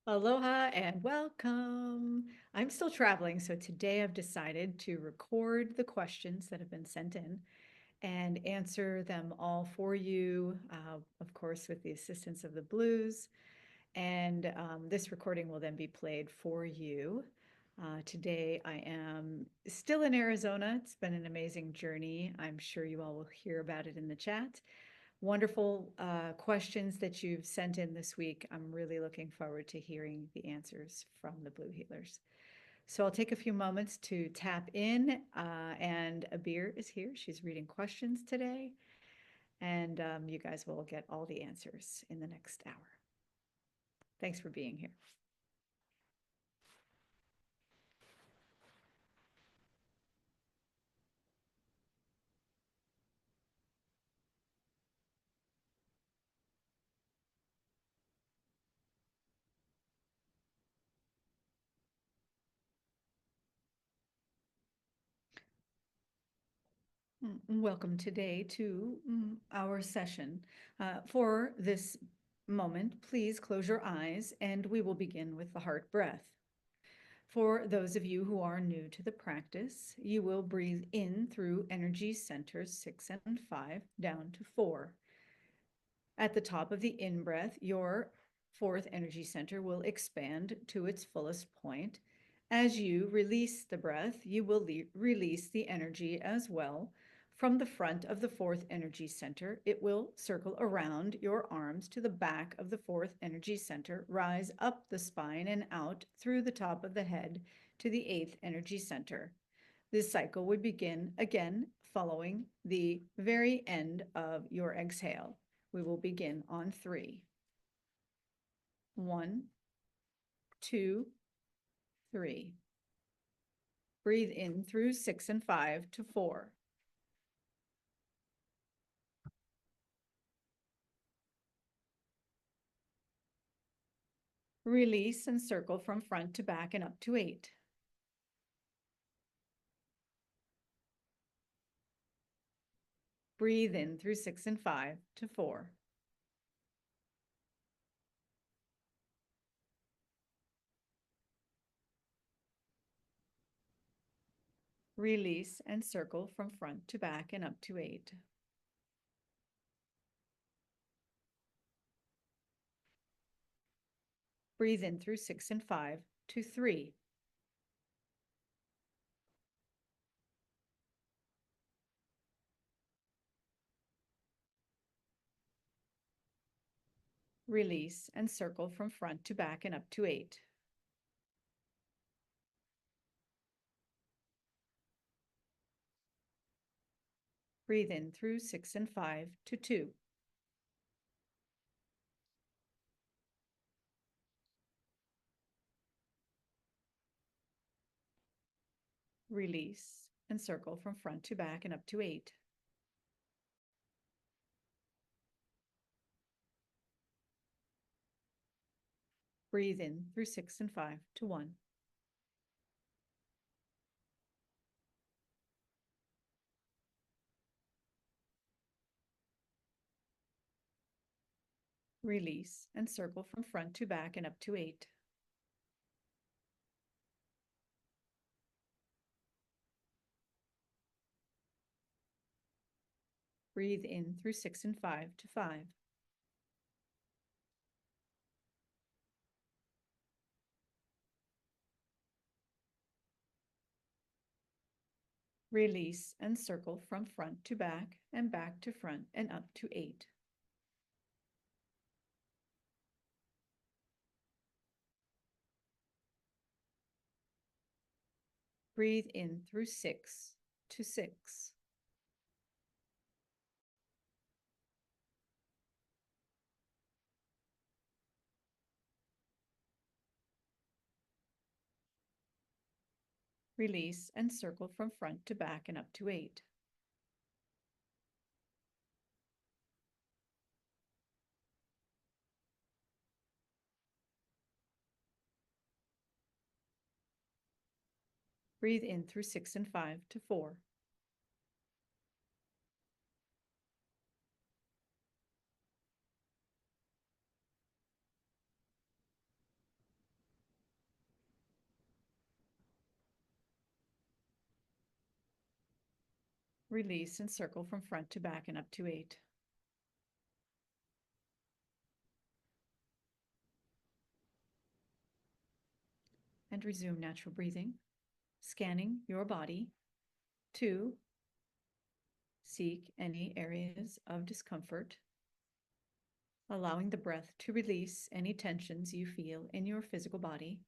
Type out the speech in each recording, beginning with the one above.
Aloha and welcome. I'm still traveling, so today I've decided to record the questions that have been sent in and answer them all for you, of course, with the assistance of the blues. And this recording will then be played for you. Today I am still in Arizona. It's been an amazing journey. I'm sure you all will hear about it in the chat. Wonderful questions that you've sent in this week. I'm really looking forward to hearing the answers from the Blue Healers. So I'll take a few moments to tap in, and Abir is here. She's reading questions today, and you guys will get all the answers in the next hour. Thanks for being here. Welcome today to our session. For this moment, please close your eyes and we will begin with the heart breath. For those of you who are new to the practice, you will breathe in through energy centers 6 and 5 down to 4. At the top of the in-breath, your fourth energy center will expand to its fullest point. As you release the breath, you will release the energy as well. From the front of the fourth energy center, it will circle around your arms to the back of the fourth energy center, rise up the spine and out through the top of the head to the eighth energy center. This cycle would begin again following the very end of your exhale. We will begin on 3. 1, 2, 3. Breathe in through 6 and 5 to 4. Release and circle from front to back and up to 8. Breathe in through 6 and 5 to 4. Release and circle from front to back and up to 8. Breathe in through 6 and 5 to 3. Release and circle from front to back and up to 8. Breathe in through 6 and 5 to 2. Release and circle from front to back and up to 8. Breathe in through 6 and 5 to 1. Release and circle from front to back and up to 8. Breathe in through 6 and 5 to 5. Release and circle from front to back and back to front and up to 8. Breathe in through 6 to 6. Release and circle from front to back and up to 8. Breathe in through 6 and 5 to 4. Release and circle from front to back and up to 8. And resume natural breathing, scanning your body to seek any areas of discomfort, allowing the breath to release any tensions you feel in your physical body.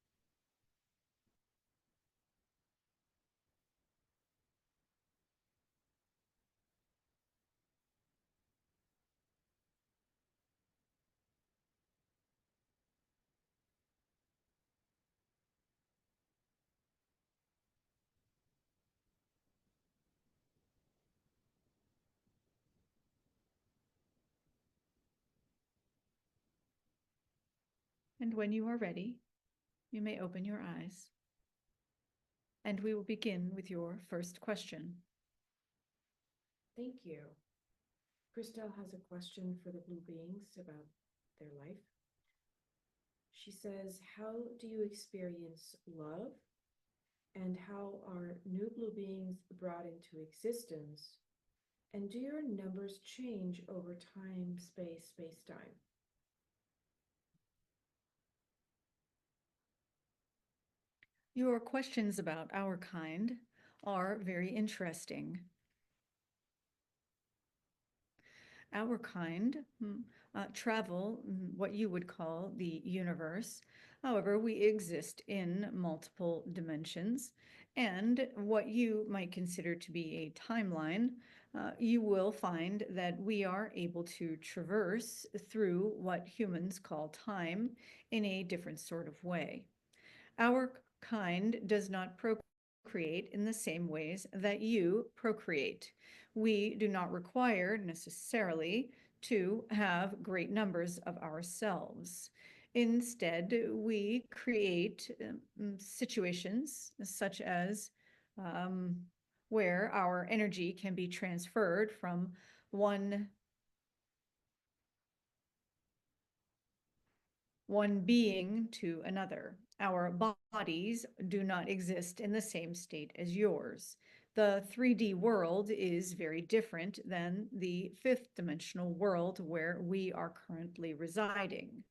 And when you are ready, you may open your eyes. And we will begin with your first question. Thank you. Christelle has a question for the blue beings about their life. She says, how do you experience love? And how are new blue beings brought into existence? And do your numbers change over time, space-time? Your questions about our kind are very interesting. Our kind travel what you would call the universe. However, we exist in multiple dimensions, and what you might consider to be a timeline, you will find that we are able to traverse through what humans call time in a different sort of way. Our kind does not procreate in the same ways that you procreate. We do not require necessarily to have great numbers of ourselves. Instead, we create situations such as where our energy can be transferred from one being to another. Our bodies do not exist in the same state as yours. The 3D world is very different than the fifth dimensional world where we are currently residing.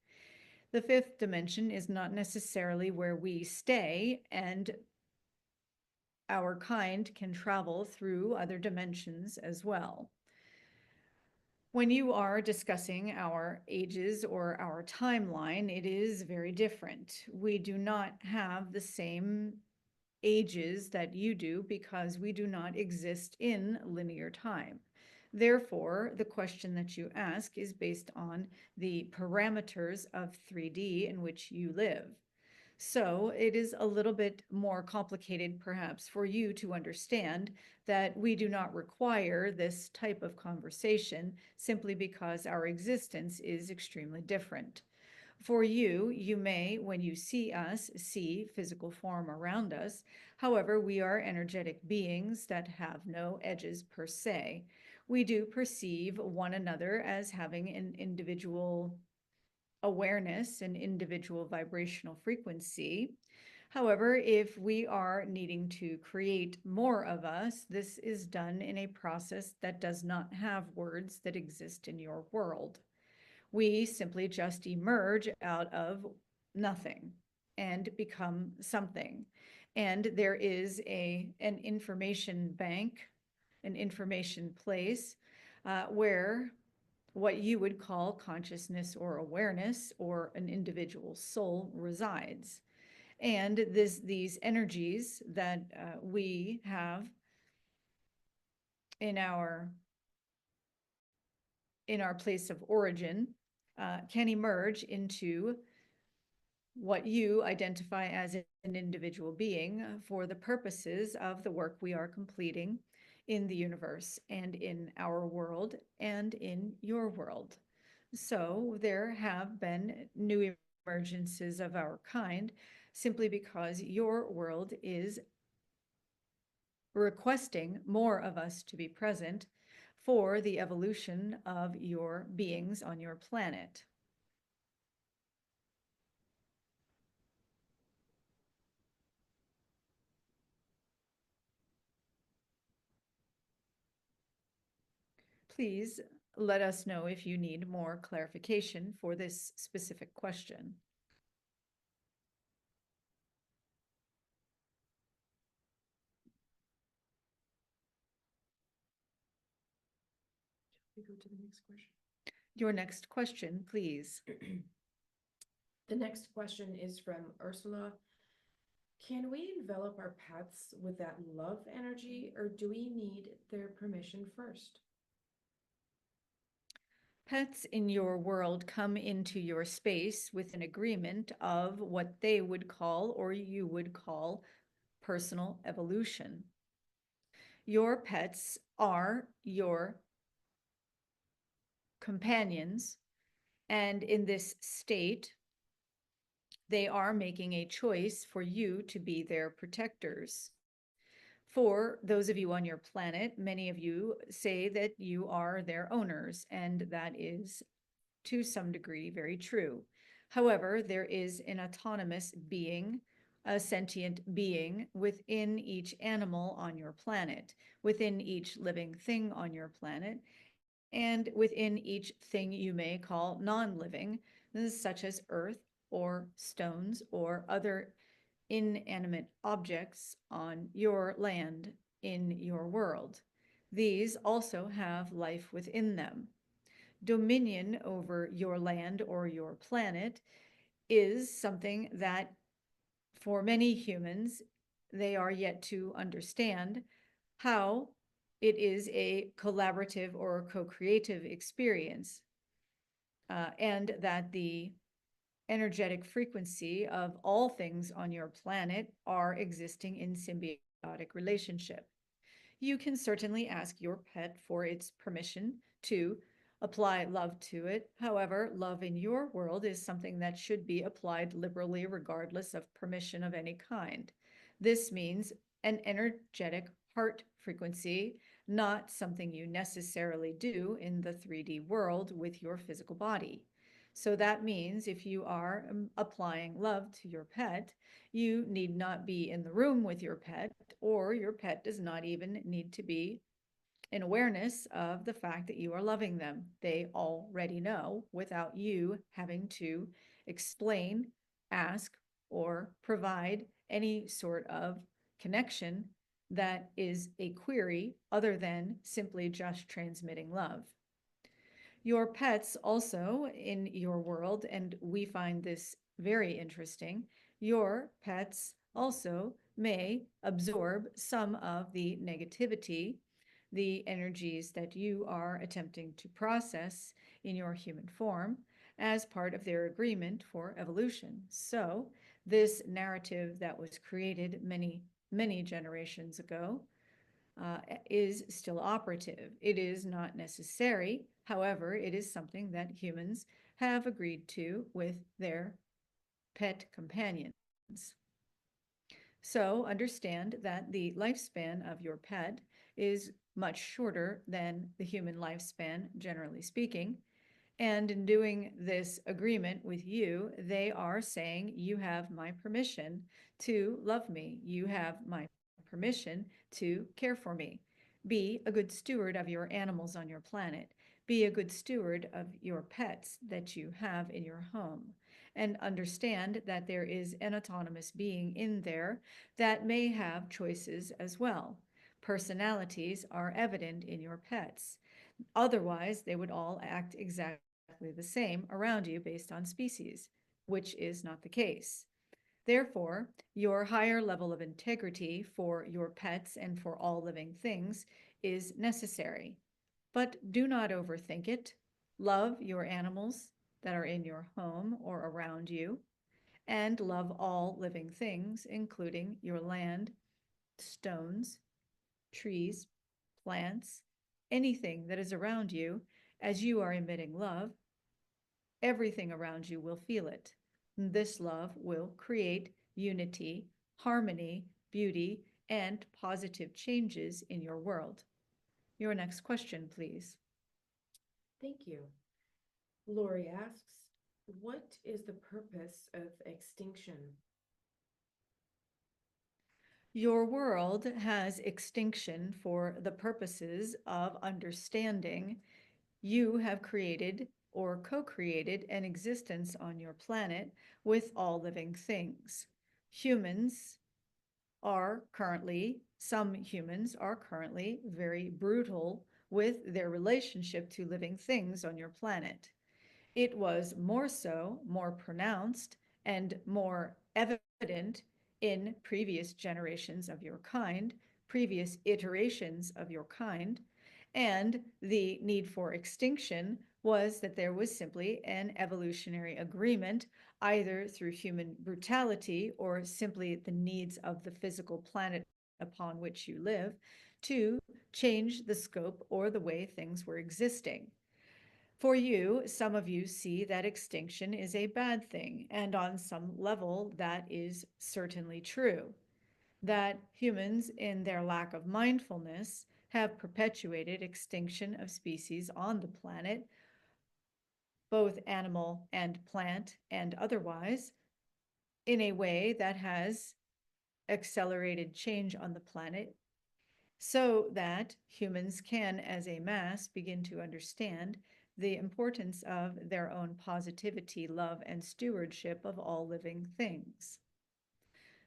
The fifth dimension is not necessarily where we stay, and our kind can travel through other dimensions as well. When you are discussing our ages or our timeline, it is very different. We do not have the same ages that you do because we do not exist in linear time. Therefore, the question that you ask is based on the parameters of 3D in which you live. So it is a little bit more complicated, perhaps, for you to understand that we do not require this type of conversation simply because our existence is extremely different. For you, you may, when you see us, see physical form around us. However, we are energetic beings that have no edges per se. We do perceive one another as having an individual awareness and individual vibrational frequency. However, if we are needing to create more of us, this is done in a process that does not have words that exist in your world. We simply just emerge out of nothing and become something. And there is an information bank, an information place where what you would call consciousness or awareness or an individual soul resides. And these energies that we have in our place of origin can emerge into what you identify as an individual being for the purposes of the work we are completing in the universe and in our world and in your world. So there have been new emergences of our kind simply because your world is requesting more of us to be present for the evolution of your beings on your planet. please let us know if you need more clarification for this specific question. We go to the next question. Your next question, please. The next question is from Ursula. Can we envelop our pets with that love energy, or do we need their permission first? Pets in your world come into your space with an agreement of what they would call or you would call personal evolution. Your pets are your companions, and in this state, they are making a choice for you to be their protectors. For those of you on your planet, many of you say that you are their owners, and that is to some degree very true. However, there is an autonomous being, a sentient being within each animal on your planet, within each living thing on your planet, and within each thing you may call non-living, such as earth or stones or other inanimate objects on your land in your world. These also have life within them. Dominion over your land or your planet is something that for many humans, they are yet to understand how it is a collaborative or co-creative experience, and that the energetic frequency of all things on your planet are existing in symbiotic relationship. You can certainly ask your pet for its permission to apply love to it. However, love in your world is something that should be applied liberally regardless of permission of any kind. This means an energetic heart frequency, not something you necessarily do in the 3D world with your physical body. So that means if you are applying love to your pet, you need not be in the room with your pet, or your pet does not even need to be in awareness of the fact that you are loving them. They already know without you having to explain, ask, or provide any sort of connection that is a query other than simply just transmitting love. Your pets also in your world, and we find this very interesting, your pets also may absorb some of the negativity, the energies that you are attempting to process in your human form as part of their agreement for evolution. So this narrative that was created many, many generations ago is still operative. It is not necessary. However, it is something that humans have agreed to with their pet companions. So understand that the lifespan of your pet is much shorter than the human lifespan, generally speaking. And in doing this agreement with you, they are saying, you have my permission to love me. You have my permission to care for me. Be a good steward of your animals on your planet. Be a good steward of your pets that you have in your home. And understand that there is an autonomous being in there that may have choices as well. Personalities are evident in your pets. Otherwise, they would all act exactly the same around you based on species, which is not the case. Therefore, your higher level of integrity for your pets and for all living things is necessary. But do not overthink it. Love your animals that are in your home or around you, and love all living things, including your land, stones, trees, plants, anything that is around you. As you are emitting love, everything around you will feel it. This love will create unity, harmony, beauty, and positive changes in your world. Your next question, please. Thank you. Lori asks, what is the purpose of extinction? Your world has extinction for the purposes of understanding. You have created or co-created an existence on your planet with all living things. Humans some humans are currently very brutal with their relationship to living things on your planet. It was more pronounced, and more evident in previous generations of your kind, previous iterations of your kind, and the need for extinction was that there was simply an evolutionary agreement, either through human brutality or simply the needs of the physical planet upon which you live, to change the scope or the way things were existing. For you, some of you see that extinction is a bad thing, and on some level, that is certainly true. That humans, in their lack of mindfulness, have perpetuated extinction of species on the planet, both animal and plant and otherwise, in a way that has accelerated change on the planet so that humans can, as a mass, begin to understand the importance of their own positivity, love, and stewardship of all living things.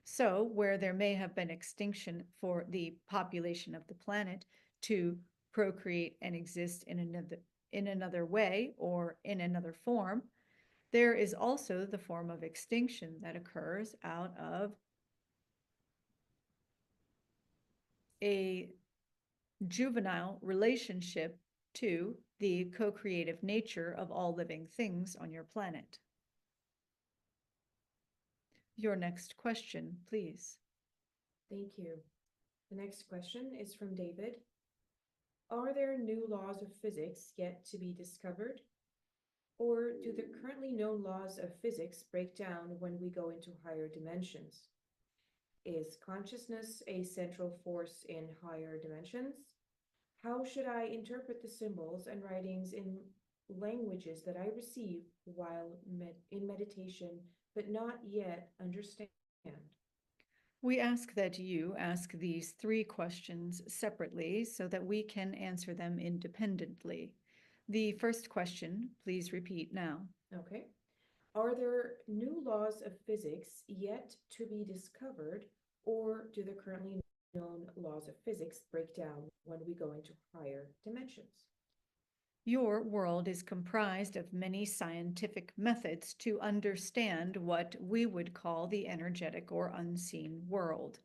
So, where there may have been extinction for the population of the planet to procreate and exist in another way or in another form, there is also the form of extinction that occurs out of a juvenile relationship to the co-creative nature of all living things on your planet. Your next question, please. Thank you. The next question is from David. Are there new laws of physics yet to be discovered? Or do the currently known laws of physics break down when we go into higher dimensions? Is consciousness a central force in higher dimensions? How should I interpret the symbols and writings in languages that I receive while in meditation but not yet understand? We ask that you ask these three questions separately so that we can answer them independently. The first question, please repeat now. Okay. Are there new laws of physics yet to be discovered, or do the currently known laws of physics break down when we go into higher dimensions? Your world is comprised of many scientific methods to understand what we would call the energetic or unseen world.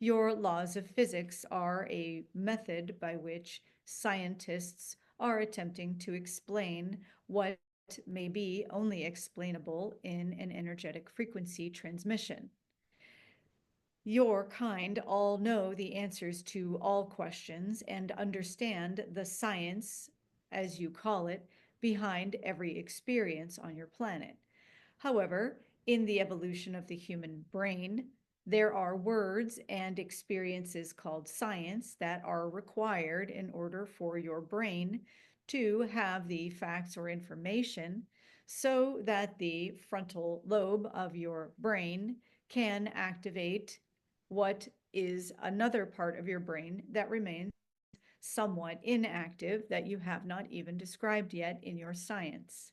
Your laws of physics are a method by which scientists are attempting to explain what may be only explainable in an energetic frequency transmission. Your kind all know the answers to all questions and understand the science, as you call it, behind every experience on your planet. However, in the evolution of the human brain, there are words and experiences called science that are required in order for your brain to have the facts or information so that the frontal lobe of your brain can activate what is another part of your brain that remains somewhat inactive that you have not even described yet in your science.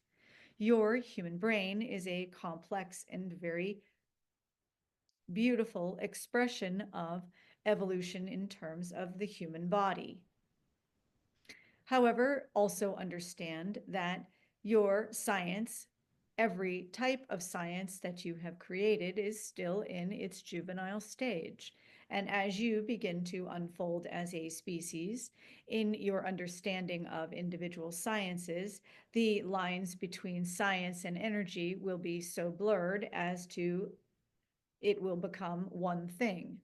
Your human brain is a complex and very beautiful expression of evolution in terms of the human body. However, also understand that your science, every type of science that you have created, is still in its juvenile stage. And as you begin to unfold as a species in your understanding of individual sciences, the lines between science and energy will be so blurred as to it will become one thing.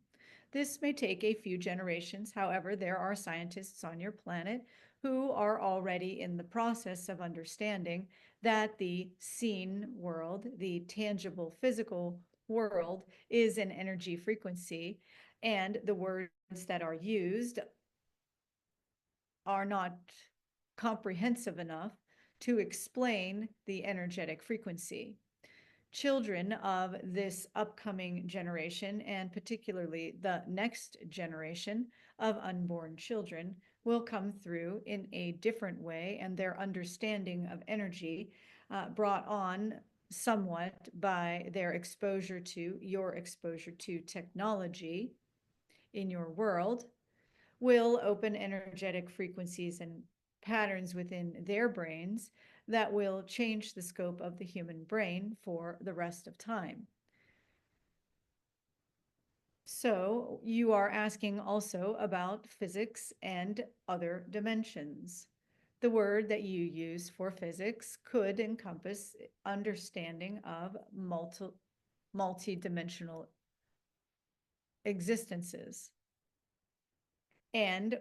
This may take a few generations. However, there are scientists on your planet who are already in the process of understanding that the seen world, the tangible physical world, is an energy frequency, and the words that are used are not comprehensive enough to explain the energetic frequency. Children of this upcoming generation, and particularly the next generation of unborn children, will come through in a different way, and their understanding of energy, brought on somewhat by their exposure to your exposure to technology in your world, will open energetic frequencies and patterns within their brains that will change the scope of the human brain for the rest of time. So you are asking also about physics and other dimensions. The word that you use for physics could encompass understanding of multi-dimensional existences. And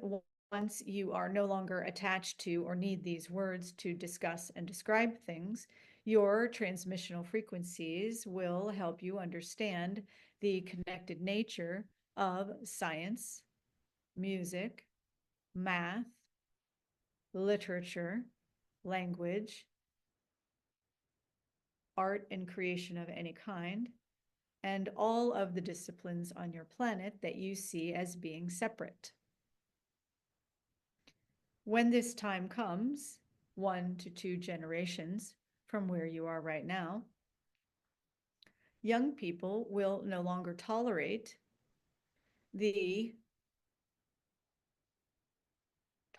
once you are no longer attached to or need these words to discuss and describe things, your transmissional frequencies will help you understand the connected nature of science, music, math, literature, language, art and creation of any kind, and all of the disciplines on your planet that you see as being separate. When this time comes, 1 to 2 generations from where you are right now, young people will no longer tolerate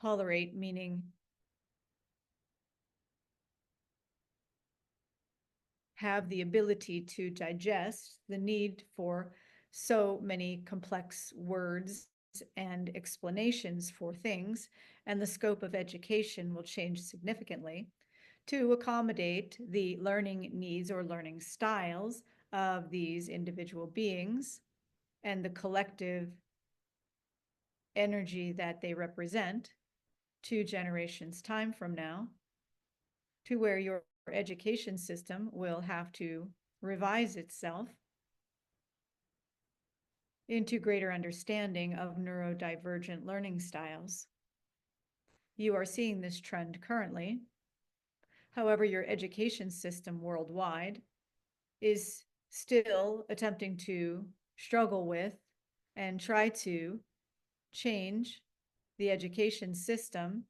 meaning have the ability to digest the need for so many complex words and explanations for things, and the scope of education will change significantly to accommodate the learning needs or learning styles of these individual beings and the collective energy that they represent 2 generations time from now, to where your education system will have to revise itself into greater understanding of neurodivergent learning styles. You are seeing this trend currently. However, your education system worldwide is still attempting to struggle with and try to change the education system,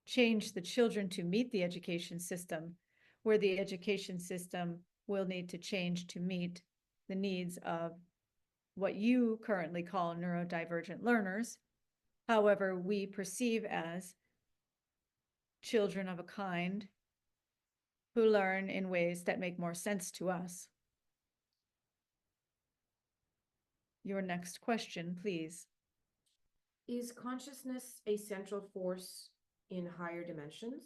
change the children to meet the education system, where the education system will need to change to meet the needs of what you currently call neurodivergent learners. However, we perceive as children of a kind who learn in ways that make more sense to us. Your next question, please. Is consciousness a central force in higher dimensions?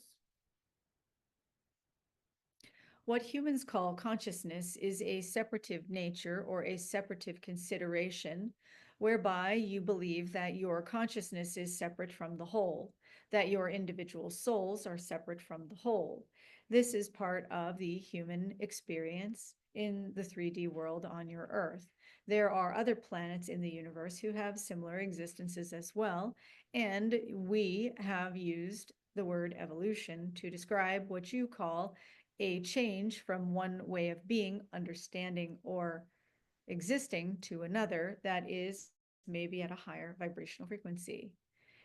What humans call consciousness is a separative nature or a separative consideration, whereby you believe that your consciousness is separate from the whole, that your individual souls are separate from the whole. This is part of the human experience in the 3D world on your Earth. There are other planets in the universe who have similar existences as well, and we have used the word evolution to describe what you call a change from one way of being, understanding, or existing to another that is maybe at a higher vibrational frequency.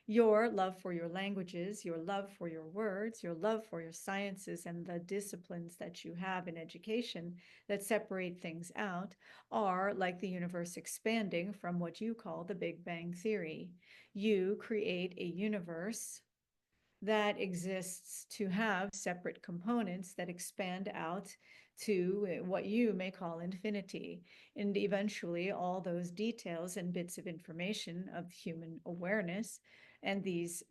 Your love for your languages, your love for your words, your love for your sciences, and the disciplines that you have in education that separate things out are like the universe expanding from what you call the Big Bang Theory. You create a universe that exists to have separate components that expand out to what you may call infinity. And eventually, all those details and bits of information of human awareness and these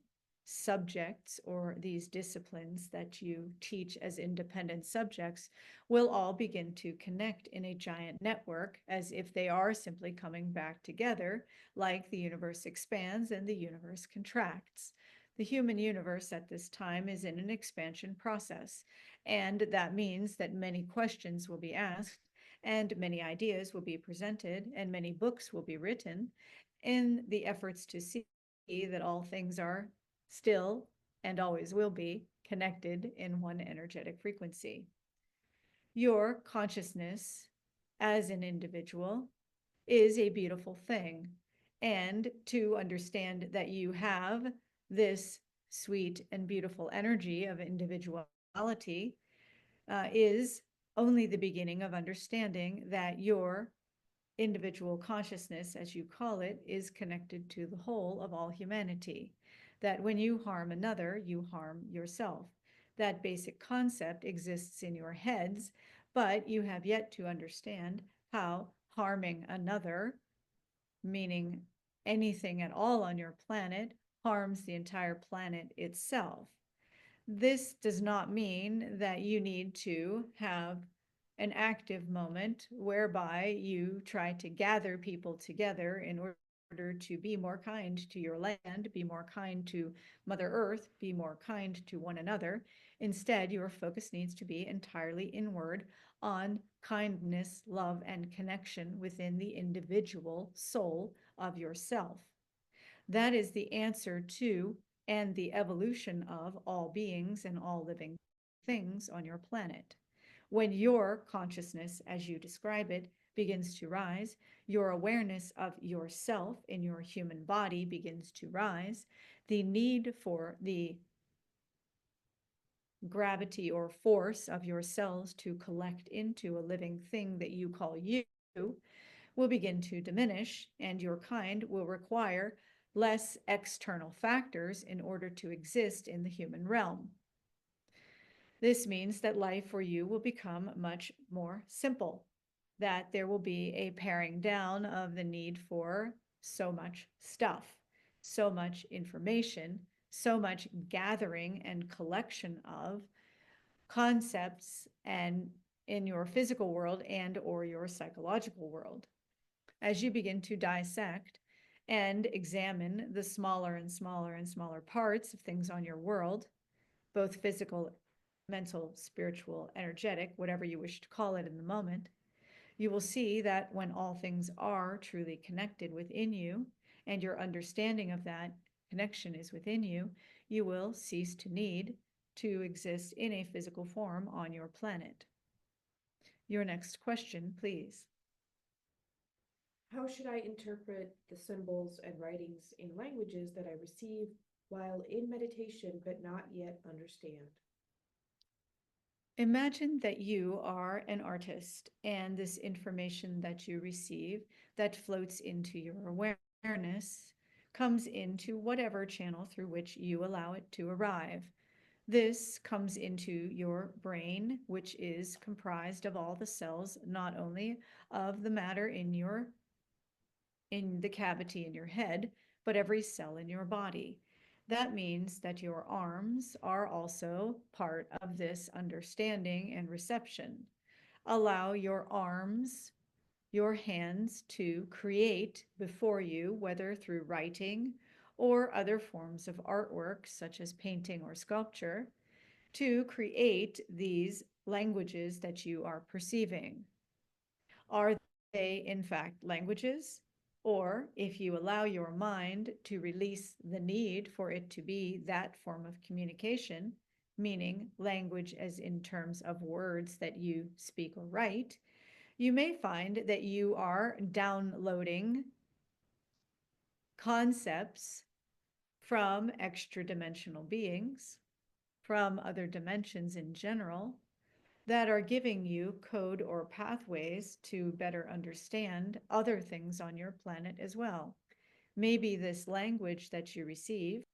subjects or these disciplines that you teach as independent subjects will all begin to connect in a giant network, as if they are simply coming back together, like the universe expands and the universe contracts. The human universe at this time is in an expansion process, and that means that many questions will be asked, and many ideas will be presented, and many books will be written in the efforts to see that all things are still and always will be connected in one energetic frequency. Your consciousness as an individual is a beautiful thing. And to understand that you have this sweet and beautiful energy of individuality is only the beginning of understanding that your individual consciousness, as you call it, is connected to the whole of all humanity. That when you harm another, you harm yourself. That basic concept exists in your heads, but you have yet to understand how harming another, meaning anything at all on your planet, harms the entire planet itself. This does not mean that you need to have an active moment whereby you try to gather people together in order to be more kind to your land, be more kind to Mother Earth, be more kind to one another. Instead, your focus needs to be entirely inward on kindness, love, and connection within the individual soul of yourself. That is the answer to and the evolution of all beings and all living things on your planet. When your consciousness, as you describe it, begins to rise, your awareness of yourself in your human body begins to rise, the need for the gravity or force of your cells to collect into a living thing that you call you will begin to diminish, and your kind will require less external factors in order to exist in the human realm. This means that life for you will become much more simple, that there will be a paring down of the need for so much stuff, so much information, so much gathering and collection of concepts and in your physical world and or your psychological world. As you begin to dissect and examine the smaller and smaller and smaller parts of things on your world, both physical, mental, spiritual, energetic, whatever you wish to call it in the moment, you will see that when all things are truly connected within you and your understanding of that connection is within you, you will cease to need to exist in a physical form on your planet. Your next question, please. How should I interpret the symbols and writings in languages that I receive while in meditation but not yet understand? Imagine that you are an artist and this information that you receive that floats into your awareness comes into whatever channel through which you allow it to arrive. This comes into your brain, which is comprised of all the cells, not only of the matter in the cavity in your head, but every cell in your body. That means that your arms are also part of this understanding and reception. Allow your arms, your hands to create before you, whether through writing or other forms of artwork, such as painting or sculpture, to create these languages that you are perceiving. Are they, in fact, languages? Or if you allow your mind to release the need for it to be that form of communication, meaning language as in terms of words that you speak or write, you may find that you are downloading concepts from extra dimensional beings, from other dimensions in general, that are giving you code or pathways to better understand other things on your planet as well. Maybe this language that you receive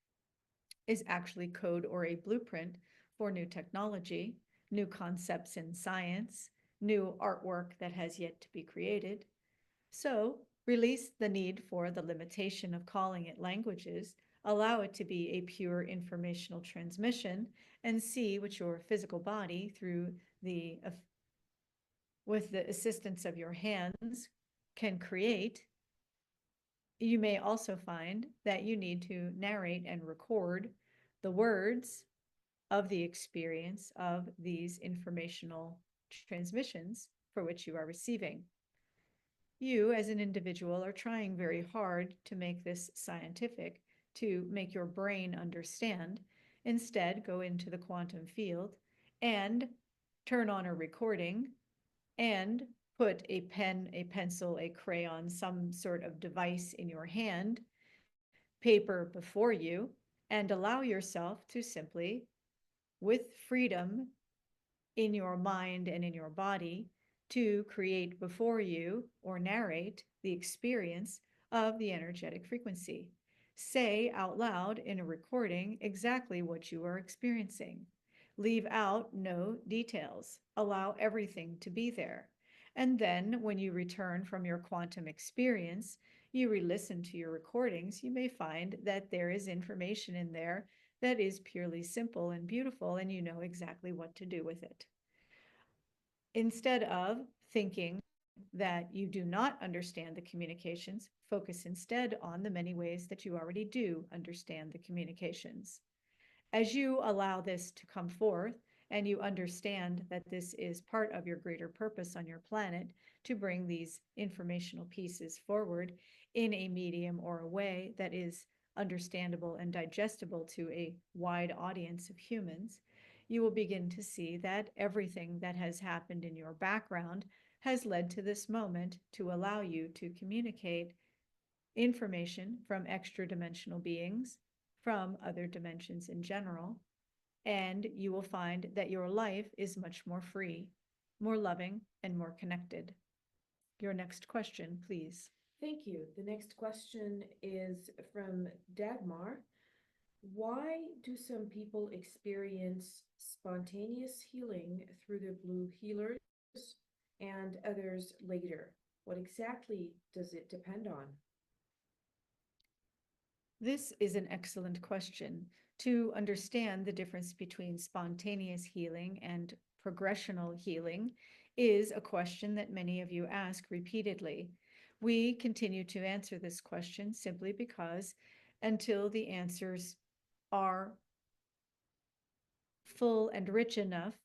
is actually code or a blueprint for new technology, new concepts in science, new artwork that has yet to be created. So release the need for the limitation of calling it languages, allow it to be a pure informational transmission, and see what your physical body through the with the assistance of your hands can create. You may also find that you need to narrate and record the words of the experience of these informational transmissions for which you are receiving. You, as an individual, are trying very hard to make this scientific, to make your brain understand. Instead, go into the quantum field and turn on a recording, and put a pen, a pencil, a crayon, some sort of device in your hand, paper before you, and allow yourself to simply, with freedom in your mind and in your body, to create before you or narrate the experience of the energetic frequency. Say out loud in a recording exactly what you are experiencing. Leave out no details. Allow everything to be there. And then when you return from your quantum experience, you re listen to your recordings, you may find that there is information in there that is purely simple and beautiful, and you know exactly what to do with it. Instead of thinking that you do not understand the communications, focus instead on the many ways that you already do understand the communications. As you allow this to come forth and you understand that this is part of your greater purpose on your planet to bring these informational pieces forward in a medium or a way that is understandable and digestible to a wide audience of humans, you will begin to see that everything that has happened in your background has led to this moment to allow you to communicate information from extra dimensional beings, from other dimensions in general, and you will find that your life is much more free, more loving, and more connected. Your next question, please. Thank you. The next question is from Dagmar. Why do some people experience spontaneous healing through the blue healers and others later? What exactly does it depend on? This is an excellent question. To understand the difference between spontaneous healing and progressional healing is a question that many of you ask repeatedly. We continue to answer this question simply because until the answers are full and rich enough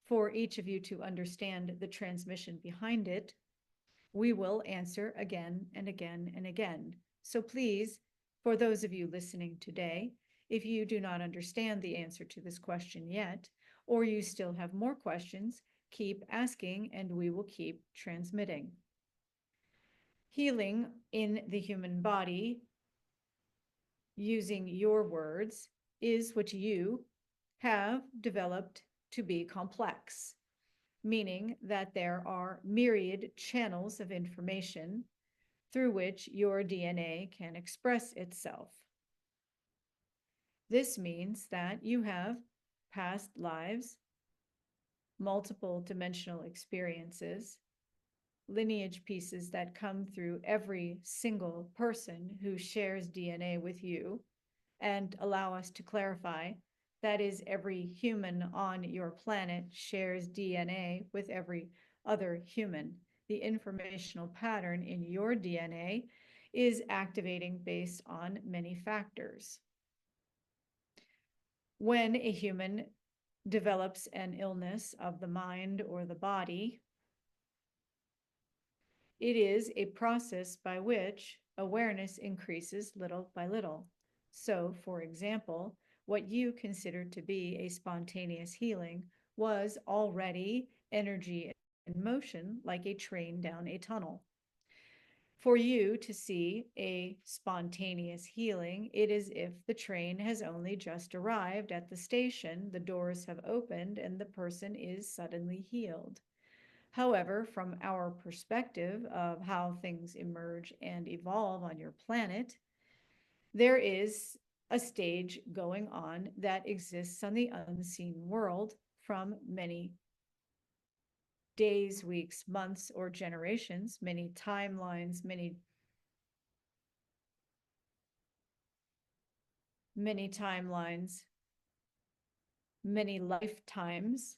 for each of you to understand the transmission behind it, we will answer again and again and again. So please, for those of you listening today, if you do not understand the answer to this question yet, or you still have more questions, keep asking and we will keep transmitting. Healing in the human body, using your words, is what you have developed to be complex, meaning that there are myriad channels of information through which your DNA can express itself. This means that you have past lives, multiple dimensional experiences, lineage pieces that come through every single person who shares DNA with you. And allow us to clarify, that is, every human on your planet shares DNA with every other human. The informational pattern in your DNA is activating based on many factors. When a human develops an illness of the mind or the body, it is a process by which awareness increases little by little. So, for example, what you consider to be a spontaneous healing was already energy in motion, like a train down a tunnel. For you to see a spontaneous healing, it is if the train has only just arrived at the station, the doors have opened, and the person is suddenly healed. However, from our perspective of how things emerge and evolve on your planet, there is a stage going on that exists on the unseen world from many days, weeks, months, or generations, many timelines, many timelines, many lifetimes,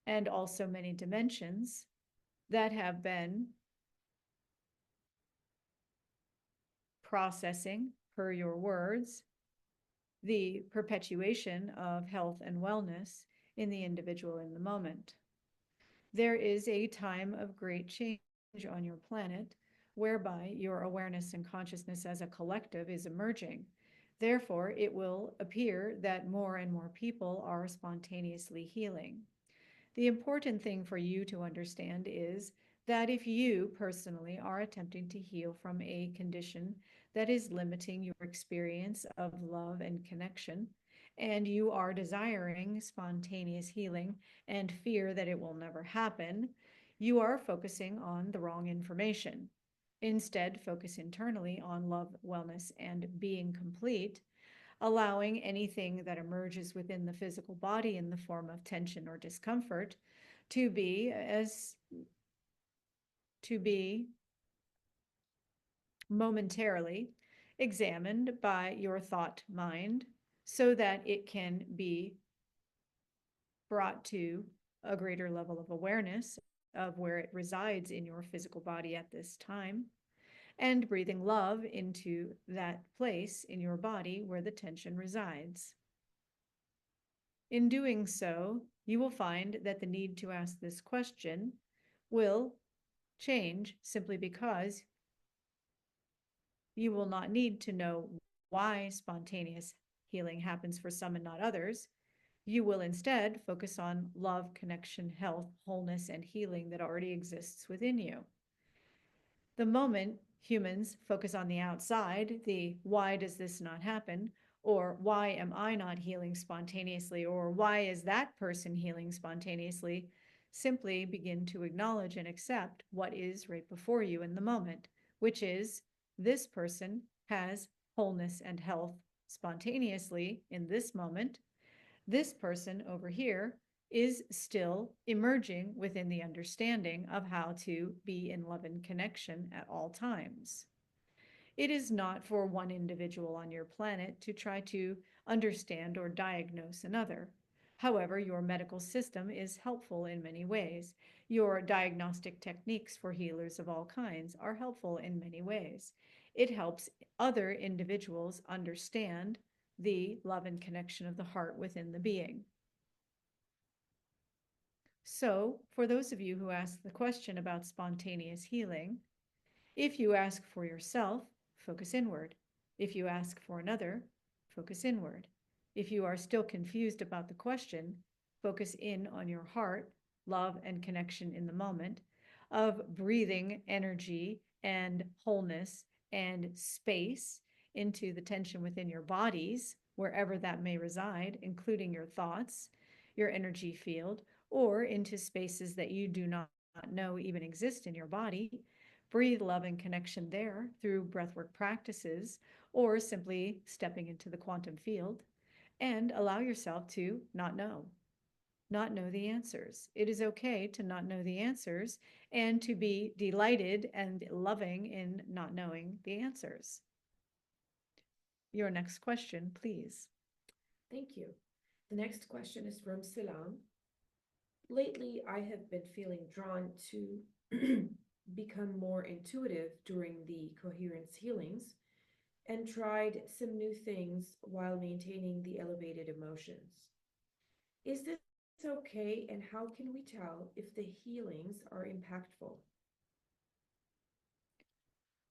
and also many dimensions that have been processing, per your words, the perpetuation of health and wellness in the individual in the moment. There is a time of great change on your planet whereby your awareness and consciousness as a collective is emerging. Therefore, it will appear that more and more people are spontaneously healing. The important thing for you to understand is that if you personally are attempting to heal from a condition that is limiting your experience of love and connection, and you are desiring spontaneous healing and fear that it will never happen, you are focusing on the wrong information. Instead, focus internally on love, wellness, and being complete, allowing anything that emerges within the physical body in the form of tension or discomfort to be as to be momentarily examined by your thought mind so that it can be brought to a greater level of awareness of where it resides in your physical body at this time, and breathing love into that place in your body where the tension resides. In doing so, you will find that the need to ask this question will change simply because you will not need to know why spontaneous healing happens for some and not others. You will instead focus on love, connection, health, wholeness, and healing that already exists within you. The moment humans focus on the outside, the why does this not happen, or why am I not healing spontaneously, or why is that person healing spontaneously, simply begin to acknowledge and accept what is right before you in the moment, which is this person has wholeness and health spontaneously in this moment. This person over here is still emerging within the understanding of how to be in love and connection at all times. It is not for one individual on your planet to try to understand or diagnose another. However, your medical system is helpful in many ways. Your diagnostic techniques for healers of all kinds are helpful in many ways. It helps other individuals understand the love and connection of the heart within the being. So, for those of you who ask the question about spontaneous healing, if you ask for yourself, focus inward. If you ask for another, focus inward. If you are still confused about the question, focus in on your heart, love, and connection in the moment of breathing energy and wholeness and space into the tension within your bodies, wherever that may reside, including your thoughts, your energy field, or into spaces that you do not know even exist in your body. Breathe love and connection there through breathwork practices or simply stepping into the quantum field, and allow yourself to not know the answers. It is okay to not know the answers and to be delighted and loving in not knowing the answers. Your next question, please. Thank you. The next question is from Silam. Lately, I have been feeling drawn to become more intuitive during the coherence healings and tried some new things while maintaining the elevated emotions. Is this okay, and how can we tell if the healings are impactful?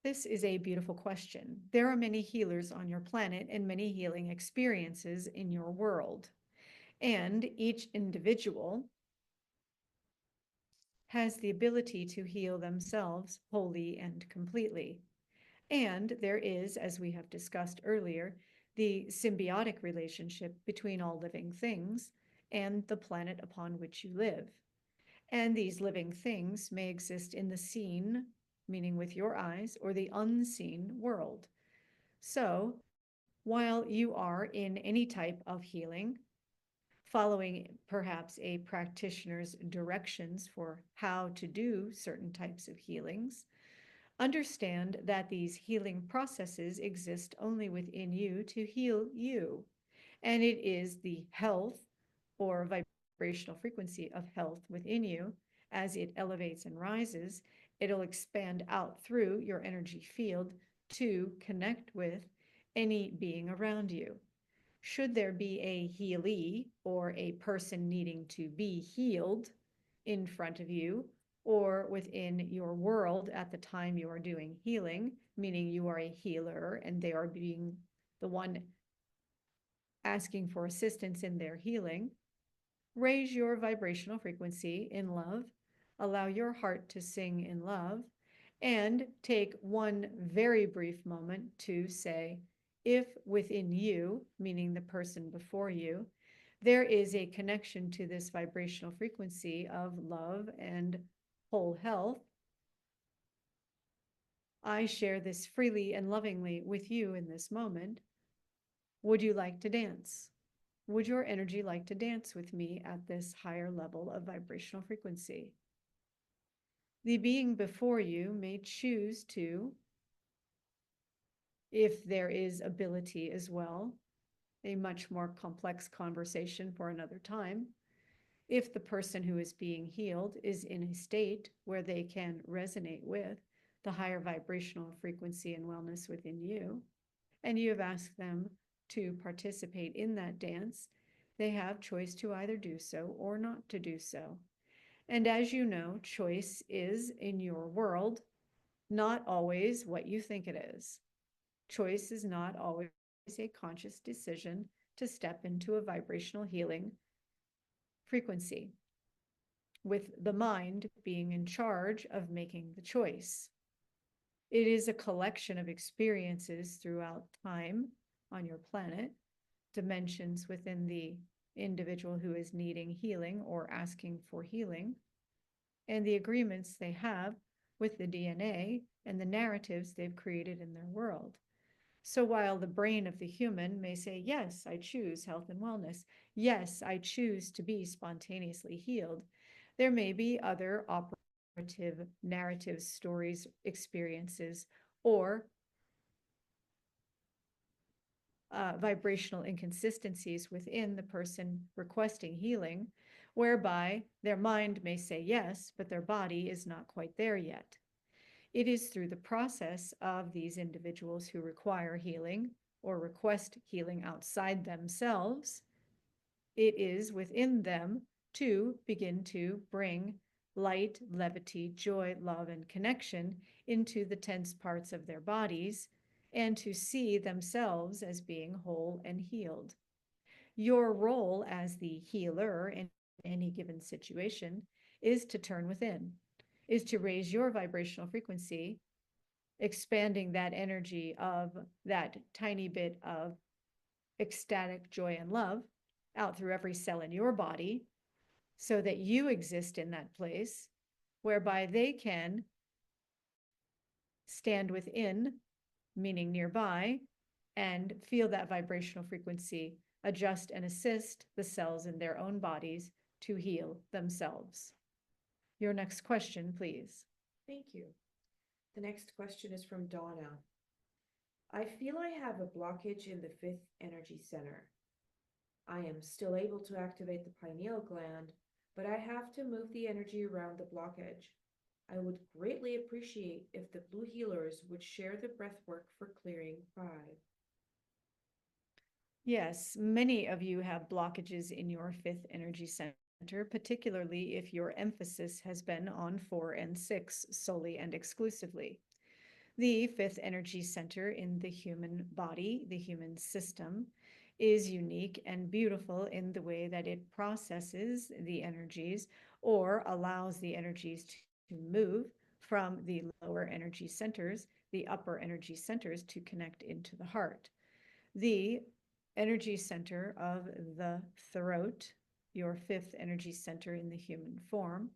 This is a beautiful question. There are many healers on your planet and many healing experiences in your world. And each individual has the ability to heal themselves wholly and completely. And there is, as we have discussed earlier, the symbiotic relationship between all living things and the planet upon which you live. And these living things may exist in the seen, meaning with your eyes, or the unseen world. So, while you are in any type of healing, following perhaps a practitioner's directions for how to do certain types of healings, understand that these healing processes exist only within you to heal you. And it is the health or vibrational frequency of health within you as it elevates and rises. It'll expand out through your energy field to connect with any being around you. Should there be a healee or a person needing to be healed in front of you or within your world at the time you are doing healing, meaning you are a healer and they are being the one asking for assistance in their healing, Raise your vibrational frequency in love. Allow your heart to sing in love. And take one very brief moment to say, if within you, meaning the person before you, there is a connection to this vibrational frequency of love and whole health, I share this freely and lovingly with you in this moment. Would you like to dance? Would your energy like to dance with me at this higher level of vibrational frequency? The being before you may choose to, if there is ability as well, a much more complex conversation for another time. If the person who is being healed is in a state where they can resonate with the higher vibrational frequency and wellness within you, and you have asked them to participate in that dance, they have choice to either do so or not to do so. And as you know, choice is, in your world, not always what you think it is. Choice is not always a conscious decision to step into a vibrational healing frequency, with the mind being in charge of making the choice. It is a collection of experiences throughout time on your planet, dimensions within the individual who is needing healing or asking for healing, and the agreements they have with the DNA and the narratives they've created in their world. So while the brain of the human may say, yes, I choose health and wellness, yes, I choose to be spontaneously healed, there may be other operative narratives, stories, experiences, or vibrational inconsistencies within the person requesting healing, whereby their mind may say yes, but their body is not quite there yet. It is through the process of these individuals who require healing or request healing outside themselves, it is within them to begin to bring light, levity, joy, love, and connection into the tense parts of their bodies and to see themselves as being whole and healed. Your role as the healer in any given situation is to turn within, is to raise your vibrational frequency, expanding that energy of that tiny bit of ecstatic joy and love out through every cell in your body so that you exist in that place whereby they can stand within, meaning nearby, and feel that vibrational frequency adjust and assist the cells in their own bodies to heal themselves. Your next question, please. Thank you. The next question is from Donna. I feel I have a blockage in the fifth energy center. I am still able to activate the pineal gland, but I have to move the energy around the blockage. I would greatly appreciate if the blue healers would share the breath work for clearing 5. Yes, many of you have blockages in your fifth energy center, particularly if your emphasis has been on 4 and 6 solely and exclusively. The fifth energy center in the human body, the human system, is unique and beautiful in the way that it processes the energies or allows the energies to move from the lower energy centers, the upper energy centers, to connect into the heart. The energy center of the throat, your fifth energy center in the human form,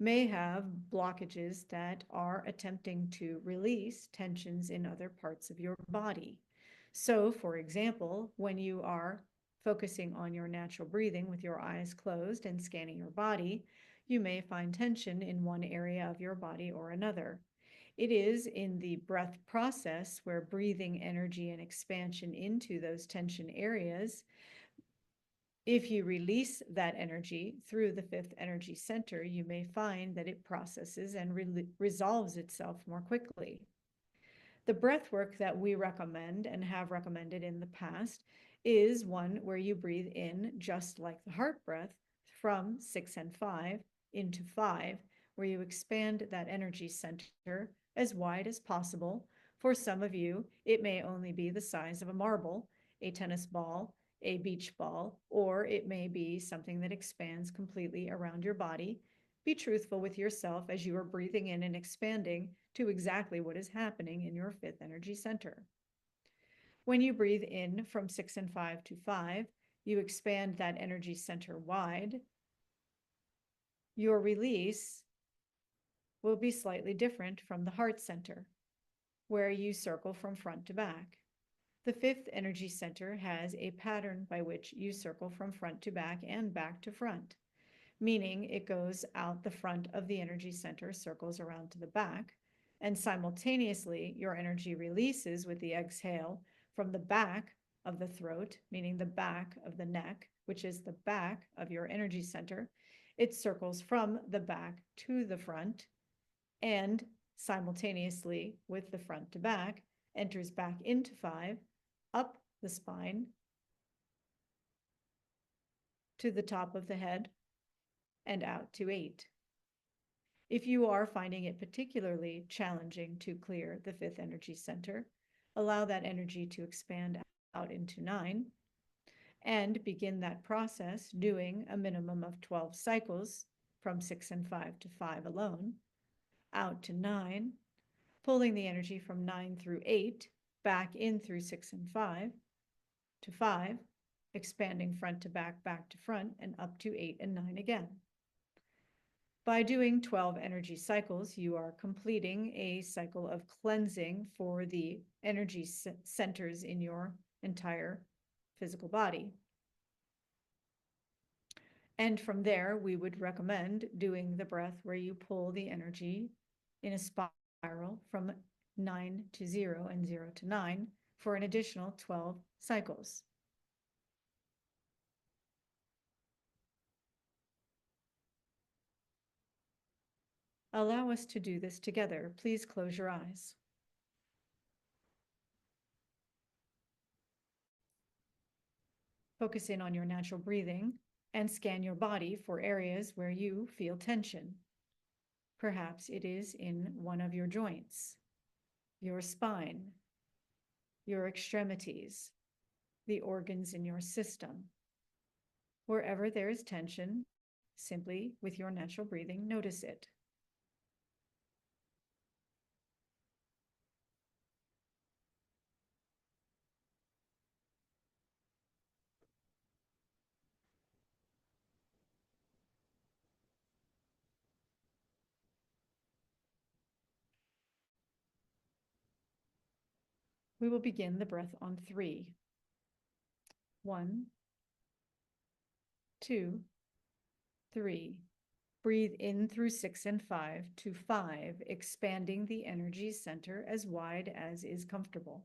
may have blockages that are attempting to release tensions in other parts of your body. So, for example, when you are focusing on your natural breathing with your eyes closed and scanning your body, you may find tension in one area of your body or another. It is in the breath process where breathing energy and expansion into those tension areas, if you release that energy through the fifth energy center, you may find that it processes and resolves itself more quickly. The breath work that we recommend and have recommended in the past is one where you breathe in just like the heart breath from 6 and 5 into 5, where you expand that energy center as wide as possible. For some of you, it may only be the size of a marble, a tennis ball, a beach ball, or it may be something that expands completely around your body. Be truthful with yourself as you are breathing in and expanding to exactly what is happening in your fifth energy center. When you breathe in from 6 and 5 to 5, you expand that energy center wide. Your release will be slightly different from the heart center, where you circle from front to back. The fifth energy center has a pattern by which you circle from front to back and back to front, meaning it goes out the front of the energy center, circles around to the back, and simultaneously your energy releases with the exhale from the back of the throat, meaning the back of the neck, which is the back of your energy center. It circles from the back to the front, and simultaneously with the front to back, enters back into 5, up the spine to the top of the head, and out to 8. If you are finding it particularly challenging to clear the fifth energy center, allow that energy to expand out into 9, and begin that process doing a minimum of 12 cycles from 6 and 5 to 5 alone, out to 9, pulling the energy from 9 through 8, back in through 6 and 5 to 5, expanding front to back, back to front, and up to 8 and 9 again. By doing 12 energy cycles, you are completing a cycle of cleansing for the energy centers in your entire physical body. And from there, we would recommend doing the breath where you pull the energy in a spiral from 9 to 0 and 0 to 9 for an additional 12 cycles. Allow us to do this together. Please close your eyes. Focus in on your natural breathing and scan your body for areas where you feel tension. Perhaps it is in one of your joints, your spine, your extremities, the organs in your system. Wherever there is tension, simply with your natural breathing, notice it. We will begin the breath on 3. 1, 2, 3. Breathe in through 6 and 5 to 5, expanding the energy center as wide as is comfortable.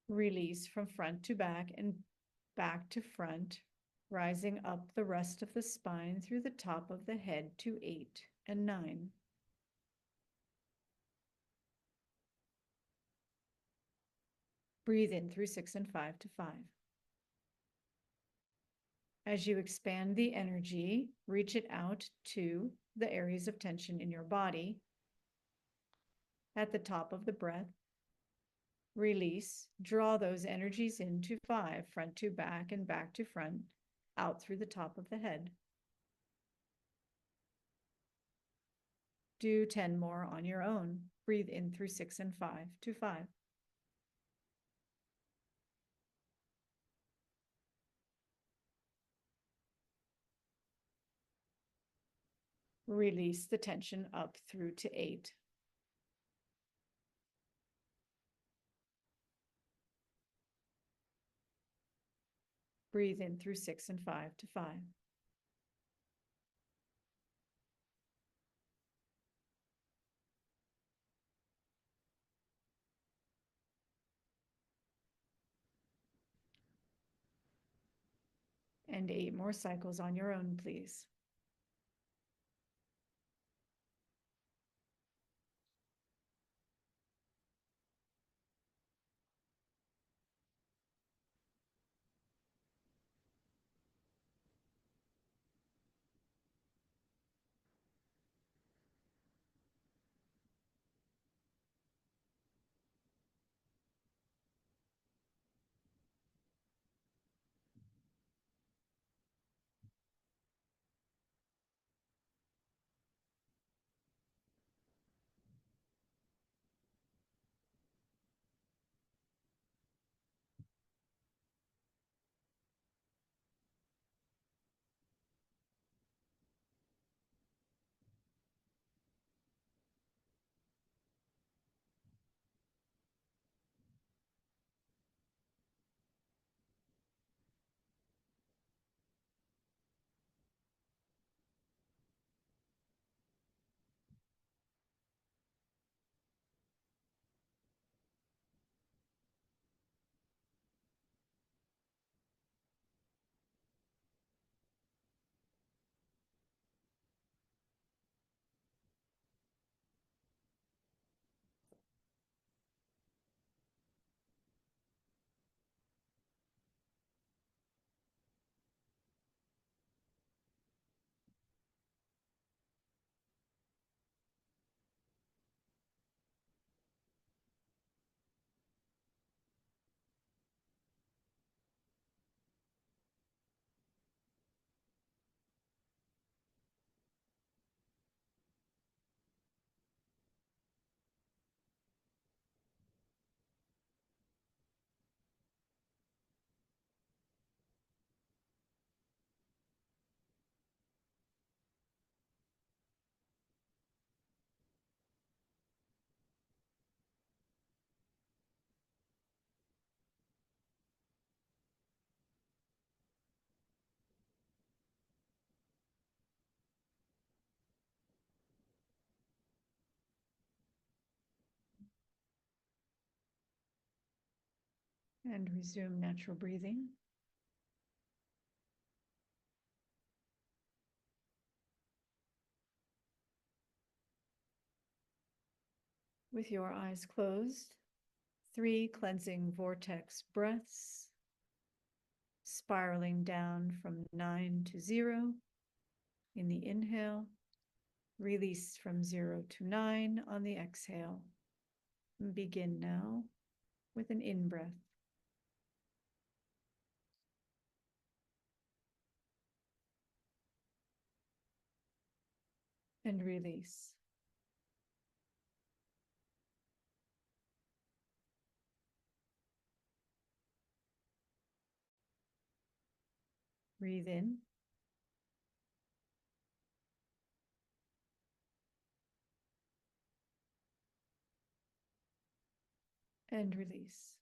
Release from front to back and back to front, rising up the rest of the spine through the top of the head to 8 and 9. Breathe in through 6 and 5 to 5. As you expand the energy, reach it out to the areas of tension in your body. At the top of the breath, release, draw those energies into 5, front to back and back to front, out through the top of the head. Do 10 more on your own. Breathe in through 6 and 5 to 5. Release the tension up through to 8. Breathe in through 6 and 5 to 5. And 8 more cycles on your own, please. And resume natural breathing. With your eyes closed, 3 cleansing vortex breaths, spiraling down from 9 to 0 in the inhale, release from 0 to 9 on the exhale. Begin now with an in-breath. And release. Breathe in. And release.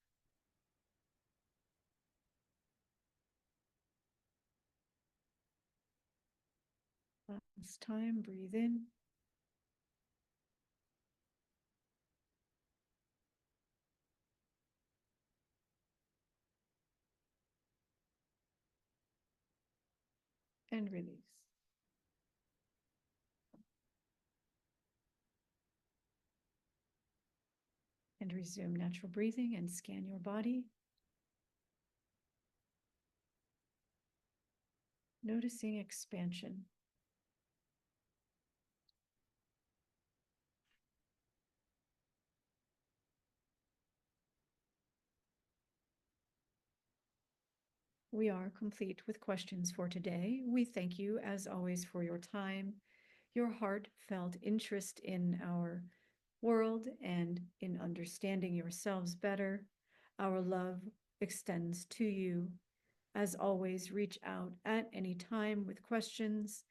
Last time, breathe in. And release. And resume natural breathing and scan your body. Noticing expansion. We are complete with questions for today. We thank you, as always, for your time, your heartfelt interest in our world and in understanding yourselves better. Our love extends to you. As always, reach out at any time with questions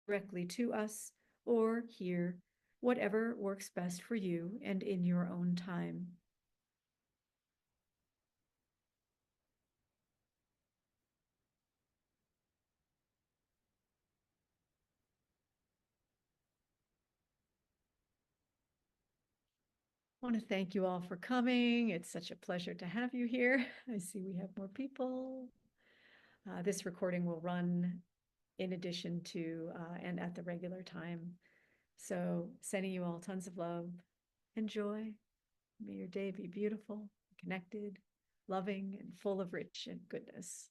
directly to us or here, whatever works best for you and in your own time. I want to thank you all for coming. It's such a pleasure to have you here. I see we have more people. This recording will run in addition to and at the regular time. So sending you all tons of love and joy. May your day be beautiful, connected, loving, and full of rich and goodness.